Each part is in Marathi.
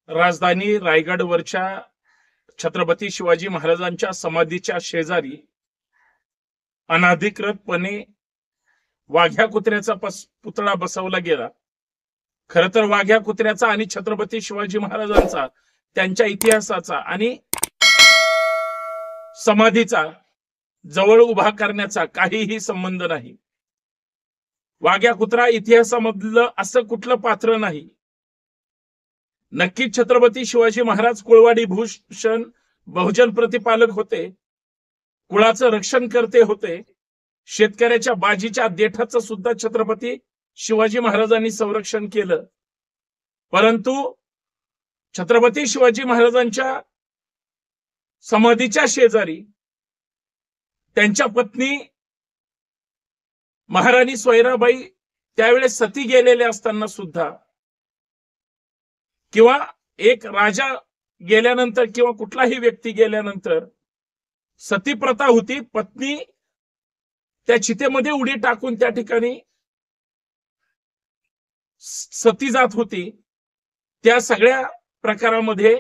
राजधानी रायगडवरच्या छत्रपती शिवाजी महाराजांच्या समाधीच्या शेजारी अनाधिकृतपणे वाघ्या कुत्र्याचा पुतळा बसवला गेला। खरं तर वाघ्या कुत्र्याचा आणि छत्रपती शिवाजी महाराजांचा, त्यांच्या इतिहासाचा आणि समाधीचा जवळ उभा करण्याचा काहीही संबंध नाही। वाघ्या कुत्रा इतिहासामधलं असं कुठलं पात्र नाही। नक्कीच छत्रपती शिवाजी महाराज कुळवाडी भूषण बहुजन प्रतिपालक होते, कुळाचं रक्षण करते होते। शेतकऱ्याच्या बाजीच्या देठाचं सुद्धा छत्रपती शिवाजी महाराजांनी संरक्षण केलं। परंतु छत्रपती शिवाजी महाराजांच्या समाधीच्या शेजारी त्यांच्या पत्नी महाराणी सोयराबाई त्यावेळेस सती गेलेले असताना सुद्धा, किंवा एक राजा गेल्यानंतर किंवा कुठलाही व्यक्ती गेल्यानंतर सती प्रथा होती, पत्नी त्या चितेमध्ये उडी टाकून त्या ठिकाणी सती जात होती। त्या सगळ्या प्रकारामध्ये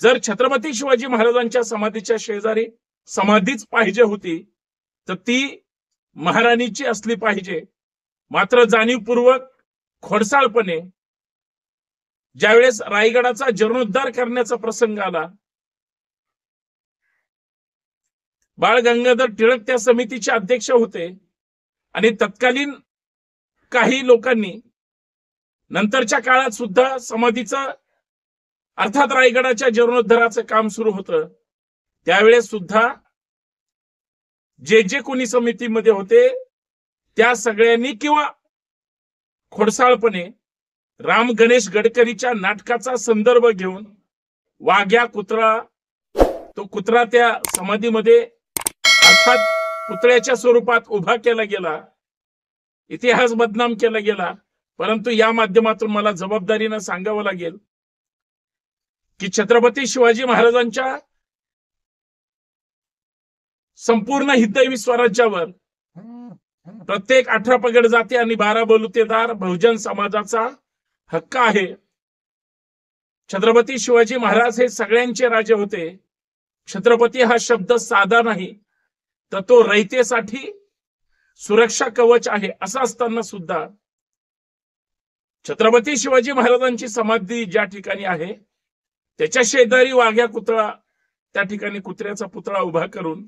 जर छत्रपती शिवाजी महाराजांच्या समाधीच्या शेजारी समाधीच पाहिजे होती तर ती महाराणीची असली पाहिजे। मात्र जाणीवपूर्वक खोडसाळपणे ज्यावेळेस रायगडाचा जीर्णोद्धार करण्याचा प्रसंग आला, बाळ गंगाधर टिळक त्या समितीचे अध्यक्ष होते आणि तत्कालीन काही लोकांनी नंतरच्या काळात सुद्धा समाधीचं अर्थात रायगडाच्या जीर्णोद्धाराचं काम सुरू होतं। त्यावेळेस सुद्धा जे कोणी समितीमध्ये होते त्या सगळ्यांनी किंवा खोडसाळपणे राम गणेश गडकरीच्या नाटकाचा संदर्भ घेऊन वाघ्या कुत्रा, तो कुत्रा त्या समाधीमध्ये अर्थात पुतळ्याच्या स्वरूपात उभा केला गेला, इतिहास बदनाम केला गेला। परंतु या माध्यमातून मला जबाबदारीनं सांगावं लागेल की छत्रपती शिवाजी महाराजांच्या संपूर्ण हिंदवी स्वराज्यावर प्रत्येक 18 पगड जाती आणि 12 बलुतेदार बहुजन समाजाचा हक्क आहे। छत्रपती शिवाजी महाराज हे सगळ्यांचे राजे होते। छत्रपती हा शब्द साधा नाही तर तो रयतेसाठी सुरक्षा कवच आहे। असं असताना सुद्धा छत्रपती शिवाजी महाराजांची समाधी ज्या ठिकाणी आहे त्याच्या शेजारी वाघ्या कुत्रा, त्या ठिकाणी कुत्र्याचा पुतळा उभा करून,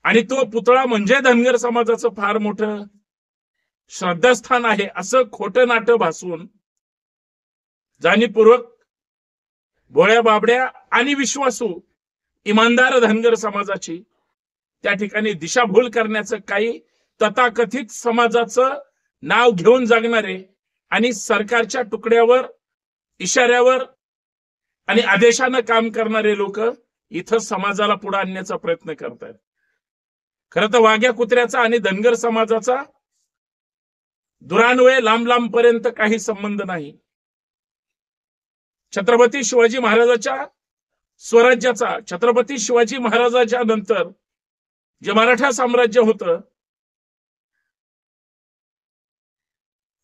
आणि तो पुतळा म्हणजे धनगर समाजाचं फार मोठं श्रद्धास्थान आहे असं खोटं नाटं भासवून जाणीवपूर्वक भोळ्या बाबड्या आणि विश्वासू इमानदार धनगर समाजाची त्या ठिकाणी दिशाभूल करण्याचं, काही तथाकथित समाजाचं नाव घेऊन जगणारे आणि सरकारच्या तुकड्यावर, इशाऱ्यावर आणि आदेशानं काम करणारे लोक इथं समाजाला पुढे आणण्याचा प्रयत्न करतात। खरं तर वाघ्या कुत्र्याचा आणि धनगर समाजाचा दुरान्वये लांब पर्यंत काही संबंध नाही। छत्रपती शिवाजी महाराजांच्या स्वराज्याचा, छत्रपती शिवाजी महाराजांच्या नंतर जे मराठा साम्राज्य होतं,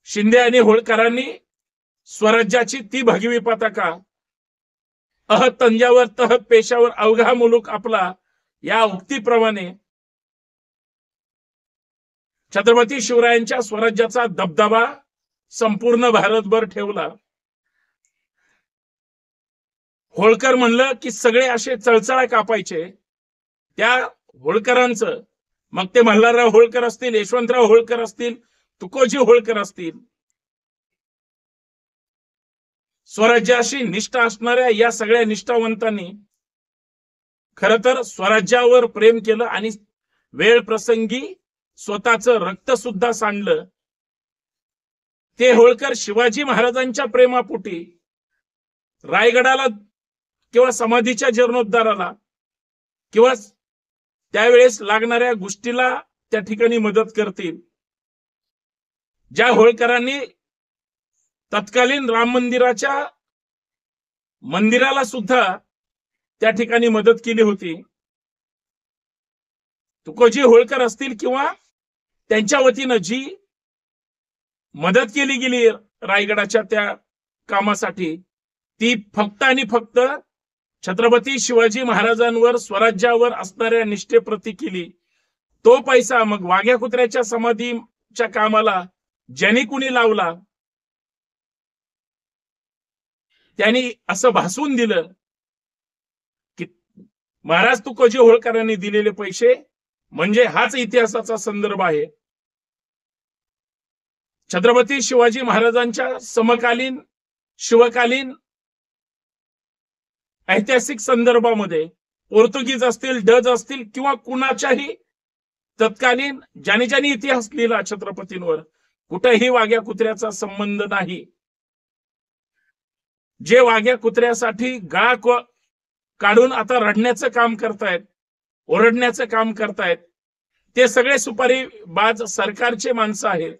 शिंदे आणि होळकरांनी स्वराज्याची ती भगवी पताका अहत तंजावर तहत पेशावर अवघा मुलूक आपला या उक्तीप्रमाणे छत्रपती शिवरायांच्या स्वराज्याचा दबदबा संपूर्ण भारतभर ठेवला। होळकर म्हणलं की सगळे असे चळचळा कापायचे। त्या होळकरांचं, मग ते मल्हारराव होळकर असतील, यशवंतराव होळकर असतील, तुकोजी होळकर असतील, स्वराज्याशी निष्ठा असणाऱ्या या सगळ्या निष्ठावंतांनी खरं तर स्वराज्यावर प्रेम केलं आणि वेळ प्रसंगी स्वतःचं रक्त सुद्धा सांडलं। ते होळकर शिवाजी महाराजांच्या प्रेमापोटी रायगडाला किंवा समाधीच्या जीर्णोद्धाराला किंवा त्यावेळेस लागणाऱ्या गोष्टीला त्या ठिकाणी मदत करतील। ज्या होळकरांनी तत्कालीन राम मंदिराला सुद्धा त्या ठिकाणी मदत केली होती, तुकोजी होळकर असतील किंवा त्यांच्या वतीनं जी मदत केली गेली रायगडाच्या त्या कामासाठी, ती फक्त आणि फक्त छत्रपती शिवाजी महाराजांवर स्वराज्यावर असणाऱ्या निष्ठेप्रती केली. तो पैसा मग वाघ्या कुत्र्याच्या समाधीच्या कामाला ज्यांनी कुणी लावला त्यांनी असं भासून दिलं की महाराज तुकोजी होळकरांनी दिलेले पैसे म्हणजे हाच इतिहासाचा संदर्भ आहे. छत्रपती शिवाजी महाराजांच्या समकालीन शिवकालीन ऐतिहासिक संदर्भामध्ये पोर्तुगीज असतील, डच असतील किंवा कुणाच्याही तत्कालीन ज्याने ज्याने इतिहास लिहिला छत्रपतींवर कुठेही वाघ्या कुत्र्याचा संबंध नाही. जे वाघ्या कुत्र्यासाठी गळा काढून आता रडण्याचं काम करतायत, ओरडण्याचं काम करतायत, ते सगळे सुपारी बाज सरकारचे माणसं आहेत.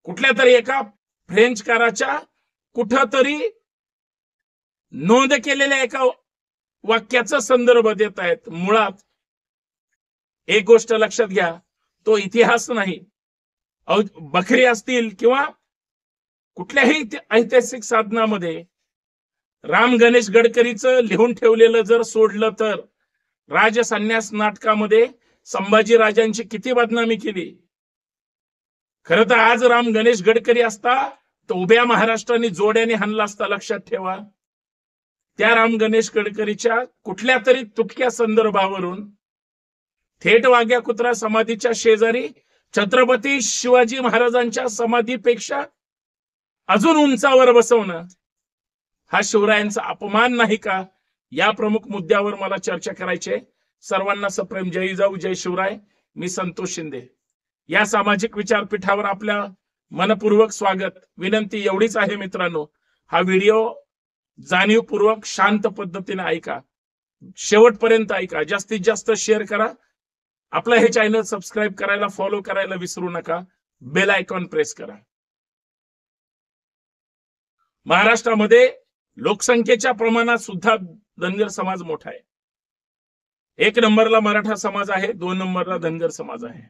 कुठल्या तरी एका फ्रेंचकाराच्या कुठंतरी नोंद केलेल्या एका वाक्याचा संदर्भ देत आहेत. मुळात एक गोष्ट लक्षात घ्या, तो इतिहास नाही. बखरी असतील किंवा कुठल्याही ऐतिहासिक साधनामध्ये राम गणेश गडकरीचं लिहून ठेवलेलं जर सोडलं तर राजसन्यास नाटकामध्ये संभाजी राजांची किती बदनामी केली. खरं तर आज राम गणेश गडकरी असता तर उभ्या महाराष्ट्राने जोड्याने हाणला असता. लक्षात ठेवा, त्या राम गणेश गडकरीच्या कुठल्या तरी तुटक्या संदर्भावरून थेट वाघ्या कुत्रा समाधीच्या शेजारी छत्रपती शिवाजी महाराजांच्या समाधीपेक्षा अजून उंचावर बसवणं हा शिवरायांचा अपमान नाही का? या प्रमुख मुद्द्यावर मला चर्चा करायची आहे. सर्वांना सप्रेम जय जिजाऊ, जय शिवराय. मी संतोष शिंदे. या सामाजिक विचारपीठावर आपल्या मनपूर्वक स्वागत. विनंती एवढीच आहे मित्रांनो, हा व्हिडिओ जाणीवपूर्वक शांत पद्धतीने ऐका, शेवटपर्यंत ऐका, जास्तीत जास्त शेअर करा. आपलं हे चॅनल सबस्क्राईब करायला, फॉलो करायला विसरू नका. बेल आयकॉन प्रेस करा. महाराष्ट्रामध्ये लोकसंख्येच्या प्रमाणात सुद्धा धनगर समाज मोठा आहे. 1 नंबरला मराठा समाज आहे, 2 नंबरला धनगर समाज आहे.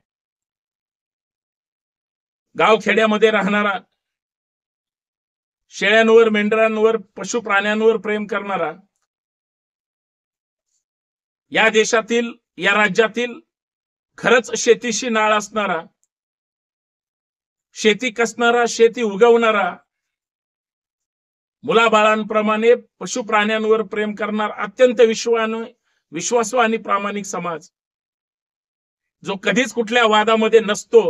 गाव खेड्यामध्ये राहणारा, शेळ्यांवर, मेंढरांवर, पशु प्राण्यांवर प्रेम करणारा, या देशातील, या राज्यातील खरंच शेतीशी नाळ असणारा, शेती कसणारा, शेती उगवणारा, मुलाबाळांप्रमाणे पशु प्राण्यांवर प्रेम करणार अत्यंत विश्वासू आणि प्रामाणिक समाज, जो कधीच कुठल्या वादामध्ये नसतो.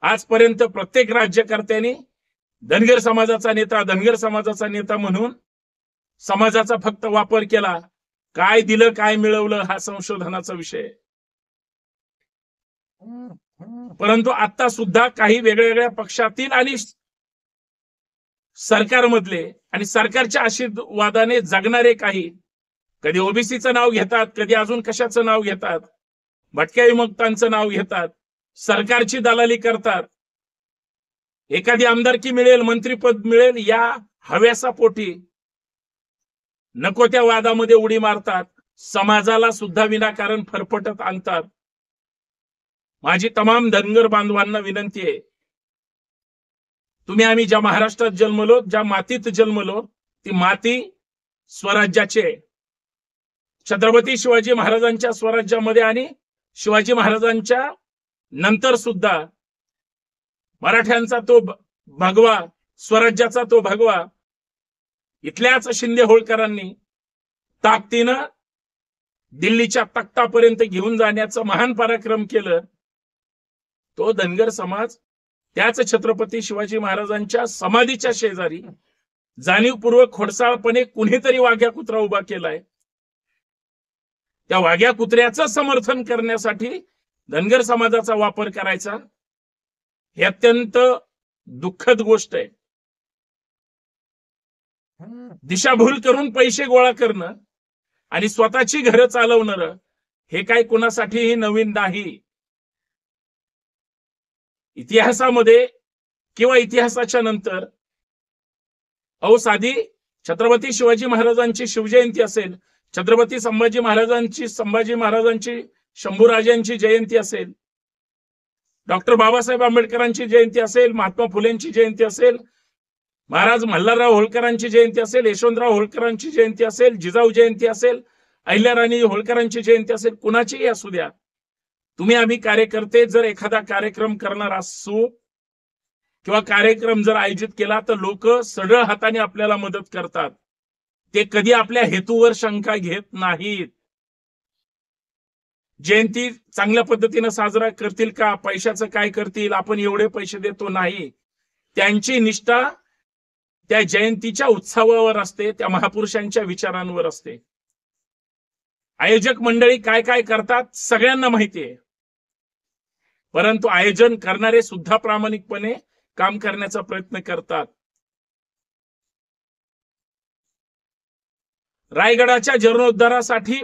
आजपर्यंत प्रत्येक राज्यकर्त्यांनी धनगर समाजाचा नेता म्हणून समाजाचा फक्त वापर केला. काय दिलं, काय मिळवलं हा संशोधनाचा विषय. परंतु आता सुद्धा काही वेगवेगळ्या पक्षातील आणि सरकारमधले आणि सरकारच्या आशीर्वादाने जगणारे काही, कधी ओबीसीचं नाव घेतात, कधी अजून कशाचं नाव घेतात, भटक्या विमुक्तांचं नाव घेतात, सरकारची दलाली करतात. एखादी आमदारकी मिळेल, मंत्रीपद मिळेल या हव्यासापोटी नको त्या वादामध्ये उडी मारतात. समाजाला सुद्धा विनाकारण फरफटत आणतात. माझी तमाम धनगर बांधवांना विनंती आहे, तुम्ही आम्ही ज्या महाराष्ट्रात जन्मलो, ज्या मातीत जन्मलो, ती माती स्वराज्याची आहे. छत्रपती शिवाजी महाराजांच्या स्वराज्यामध्ये आणि शिवाजी महाराजांच्या नंतर सुद्धा मराठ्यांचा तो भगवा, स्वराज्याचा तो भगवा इथल्याच शिंदे होळकरांनी ताकदीनं दिल्लीच्या तख्तापर्यंत घेऊन जाण्याचं महान पराक्रम केलं. तो धनगर समाज त्याच छत्रपती शिवाजी महाराजांच्या समाधीच्या शेजारी जाणीवपूर्वक खोडसाळपणे कुणीतरी वाघ्या कुत्रा उभा केलाय. त्या वाघ्या कुत्र्याचं समर्थन करण्यासाठी धनगर समाजाचा वापर करायचा हे अत्यंत दुःखद गोष्ट आहे. दिशाभूल करून पैसे गोळा करणं आणि स्वतःची घरं चालवणार हे काय कुणासाठीही नवीन नाही. इतिहासामध्ये किंवा इतिहासाच्या नंतर साधी छत्रपती शिवाजी महाराजांची शिवजयंती असेल, छत्रपती संभाजी महाराजांची शंभूराजांची जयंती असेल, डॉक्टर बाबासाहेब आंबेडकरांची जयंती असेल, महात्मा फुलेंची जयंती असेल, महाराज मल्हारराव होळकरांची जयंती असेल, यशवंतराव होळकरांची जयंती असेल, जिजाऊ जयंती असेल, अहिल्याराणी होळकरांची जयंती असेल, कुणाचीही असू द्या, तुम्ही आम्ही कार्यकर्ते जर एखादा कार्यक्रम करणार असू किंवा कार्यक्रम जर आयोजित केला तर लोक सरळ हाताने आपल्याला मदत करतात. ते कधी आपल्या हेतूवर शंका घेत नाहीत. जयंती चांगल्या पद्धतीने साजरा करतील का, पैशाचं काय करतील, आपण एवढे पैसे देतो, नाही. त्यांची निष्ठा त्या जयंतीच्या उत्सवावर असते, त्या महापुरुषांच्या विचारांवर असते. आयोजक मंडळी काय काय करतात सगळ्यांना माहिती आहे, परंतु आयोजन करणारे सुद्धा प्रामाणिकपणे काम करण्याचा प्रयत्न करतात. रायगडाच्या जीर्णोद्धारासाठी,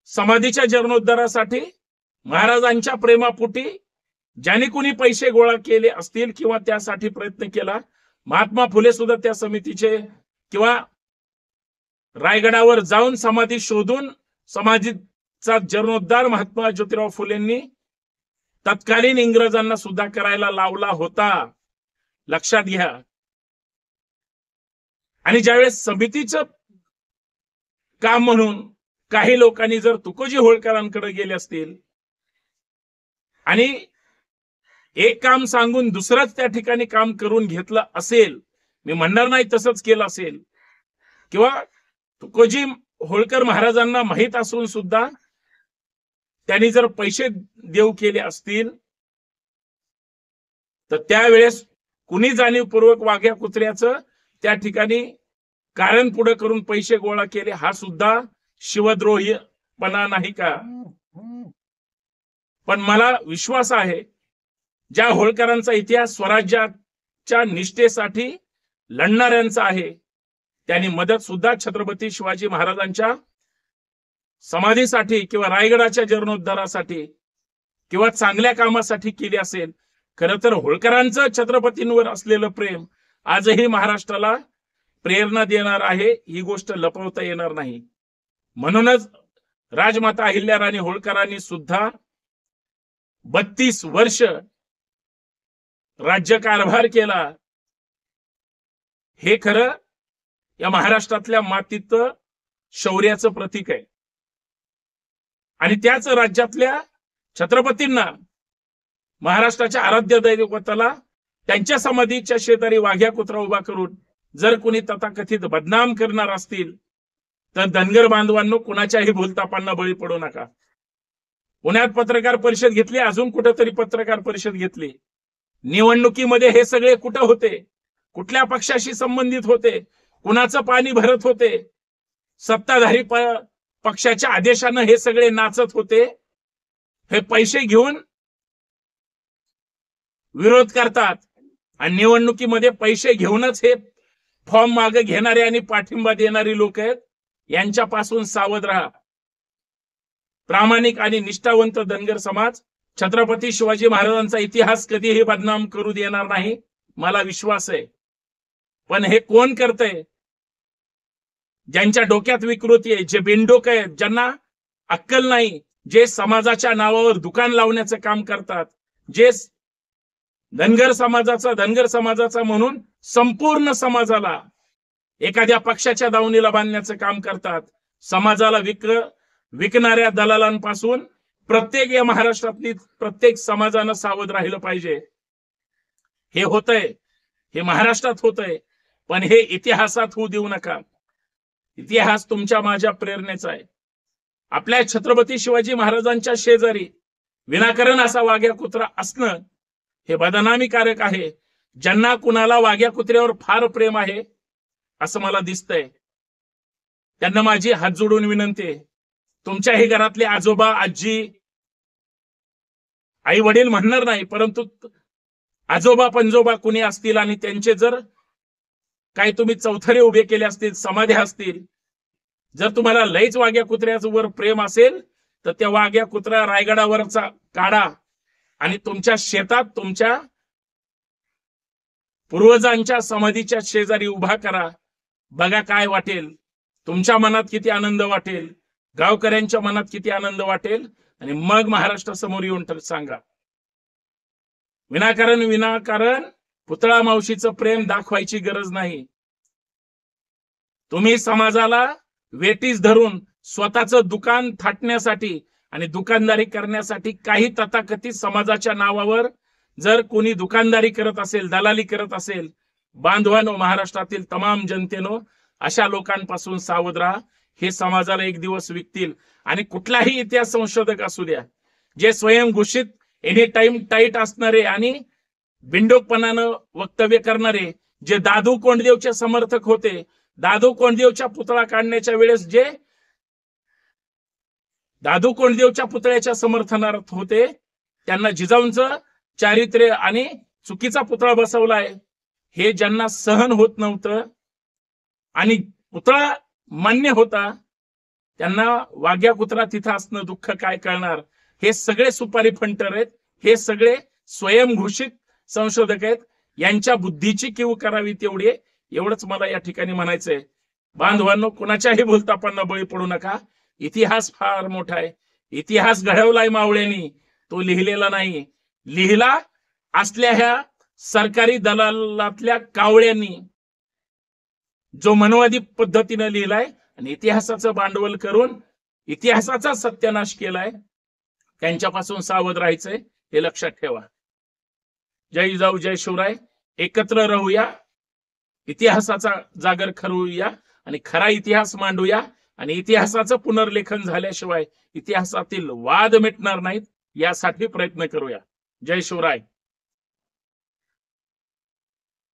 समाधीच्या जीर्णोद्धारासाठी महाराजांच्या प्रेमापोटी ज्यांनी कुणी पैसे गोळा केले असतील किंवा त्यासाठी प्रयत्न केला, महात्मा फुले सुद्धा त्या समितीचे, किंवा रायगडावर जाऊन समाधी शोधून समाधीचा जीर्णोद्धार महात्मा ज्योतिराव फुलेंनी तत्कालीन इंग्रजांना सुद्धा करायला लावला होता, लक्षात घ्या. आणि ज्यावेळेस समितीचं काम म्हणून काही लोकांनी जर तुकोजी होळकरांकडे गेले असतील आणि एक काम सांगून दुसरंच त्या ठिकाणी काम करून घेतलं असेल, मी म्हणणार नाही तसंच केलं असेल, किंवा तुकोजी होळकर महाराजांना माहित असून सुद्धा त्यांनी जर पैसे देऊ केले असतील, तर त्यावेळेस कुणी जाणीवपूर्वक वाघ्या कुत्र्याचं त्या ठिकाणी कारण पुढे करून पैसे गोळा केले, हा सुद्धा शिवद्रोहीपणा नाही का? पण मला विश्वास आहे, ज्या होळकरांचा इतिहास स्वराज्याच्या निष्ठेसाठी लढणाऱ्यांचा आहे, त्यांनी मदत सुद्धा छत्रपती शिवाजी महाराजांच्या समाधीसाठी किंवा रायगडाच्या जीर्णोद्धारासाठी किंवा चांगल्या कामासाठी केली असेल. खरं तर होळकरांचं छत्रपतींवर असलेलं प्रेम आजही महाराष्ट्राला प्रेरणा देणार आहे, ही गोष्ट लपवता येणार नाही. म्हणूनच राजमाता अहिल्याराणी होळकरांनी सुद्धा 32 वर्ष राज्यकारभार केला. हे खरं या महाराष्ट्रातल्या मातीत शौर्याचं प्रतीक आहे. आणि त्याच राज्यातल्या छत्रपतींना, महाराष्ट्राच्या आराध्य दैवताला त्यांच्या समाधीच्या शेजारी वाघ्या कुत्रा उभा करून जर कोणी तथाकथित बदनाम करणार असतील, तर धनगर बांधवांनो, कुणाच्याही भूलतापांना बळी पडू नका. पुण्यात पत्रकार परिषद घेतली, अजून कुठेतरी पत्रकार परिषद घेतली. निवडणुकीमध्ये हे सगळे कुठं होते, कुठल्या पक्षाशी संबंधित होते, कुणाचं पाणी भरत होते, सत्ताधारी पक्षाच्या आदेशानं हे सगळे नाचत होते. हे पैसे घेऊन विरोध करतात आणि निवडणुकीमध्ये पैसे घेऊनच हे फॉर्म मागे घेणारे आणि पाठिंबा देणारी लोक आहेत. यांच्यापासून सावध राहा. प्रामाणिक आणि निष्ठावंत धनगर समाज छत्रपती शिवाजी महाराजांचा इतिहास कधीही बदनाम करू देणार नाही, मला विश्वास आहे. पण हे कोण करतंय? ज्यांच्या डोक्यात विकृती आहे, जे बिनडोक आहेत, ज्यांना अक्कल नाही, जे समाजाच्या नावावर दुकान लावण्याचं काम करतात, जे धनगर समाजाचा म्हणून संपूर्ण समाजाला एखाद्या पक्षाच्या दावणीला बांधण्याचं काम करतात. समाजाला विकणाऱ्या दलालांपासून प्रत्येक या महाराष्ट्रातली प्रत्येक समाजानं सावध राहिलं पाहिजे. हे होतंय, हे महाराष्ट्रात होतंय, पण हे इतिहासात होऊ देऊ नका. इतिहास तुमच्या माझ्या प्रेरणेचा आहे. आपल्या छत्रपती शिवाजी महाराजांच्या शेजारी विनाकारण असा वाघ्या कुत्रा असणं हे बदनामीकारक आहे. ज्यांना कुणाला वाघ्या कुत्र्यावर फार प्रेम आहे असं मला दिसतंय, त्यांना माझी हात जोडून विनंती आहे, तुमच्याही घरातले आजोबा, आजी, आई वडील म्हणणार नाही, परंतु आजोबा पंजोबा कुणी असतील आणि त्यांचे जर काही तुम्ही चौथरे उभे केले असतील, समाध्या असतील, जर तुम्हाला लईच वाघ्या कुत्र्यावर प्रेम असेल तर त्या वाघ्या कुत्रा रायगडावरचा काढा आणि तुमच्या शेतात तुमच्या पूर्वजांच्या समाधीच्या शेजारी उभा करा. बघा काय वाटेल, तुमच्या मनात किती आनंद वाटेल, गावकऱ्यांच्या मनात किती आनंद वाटेल, आणि मग महाराष्ट्रासमोर येऊन सांगा. विनाकारण पुतळा मावशीचं प्रेम दाखवायची गरज नाही. तुम्ही समाजाला वेटीस धरून स्वतःचं दुकान थाटण्यासाठी आणि दुकानदारी करण्यासाठी काही तथाकथित समाजाच्या नावावर जर कोणी दुकानदारी करत असेल, दलाली करत असेल, बांधवांनो, महाराष्ट्रातील तमाम जनतेनो, अशा लोकांपासून सावध राहा. हे समाजाला एक दिवस विकतील. आणि कुठलाही इतिहास संशोधक असू द्या, जे स्वयंघोषित एनी टाइम टाईट असणारे आणि बिंडोकपणानं वक्तव्य करणारे, जे दादू कोंडदेवचे समर्थक होते, दादू कोंडदेवच्या पुतळा काढण्याच्या वेळेस जे दादू कोंडदेवच्या पुतळ्याच्या समर्थनार्थ होते, त्यांना जिजाऊंचं चारित्र्य आणि चुकीचा पुतळा बसवलाय हे ज्यांना सहन होत नव्हतं आणि पुतळा मान्य होता, त्यांना वाघ्या कुत्रा तिथं असणं दुःख काय कळणार. हे सगळे सुपारी फंटर आहेत, हे सगळे स्वयंघोषित संशोधक आहेत. यांच्या बुद्धीची कीव करावी तेवढी, एवढंच मला या ठिकाणी म्हणायचंय. बांधवांनो, कुणाच्याही भूलथापांना बळी पडू नका. इतिहास फार मोठा आहे. इतिहास घडवलाय मावळ्यांनी, तो लिहिलेला नाही. लिहिला असल्या ह्या सरकारी दलालातल्या कावळ्यांनी, जो मनवादी पद्धतीने लिहिलाय आणि इतिहासाचं भांडवल करून इतिहासाचा सत्यानाश केलाय. त्यांच्यापासून सावध राहायचंय, हे लक्षात ठेवा. जय जिजाऊ, जय शिवराय. एकत्र राहूया, इतिहासाचा जागर खरवूया आणि खरा इतिहास मांडूया. आणि इतिहासाचं पुनर्लेखन झाल्याशिवाय इतिहासातील वाद मिटणार नाहीत, यासाठी प्रयत्न करूया. जय शिवराय.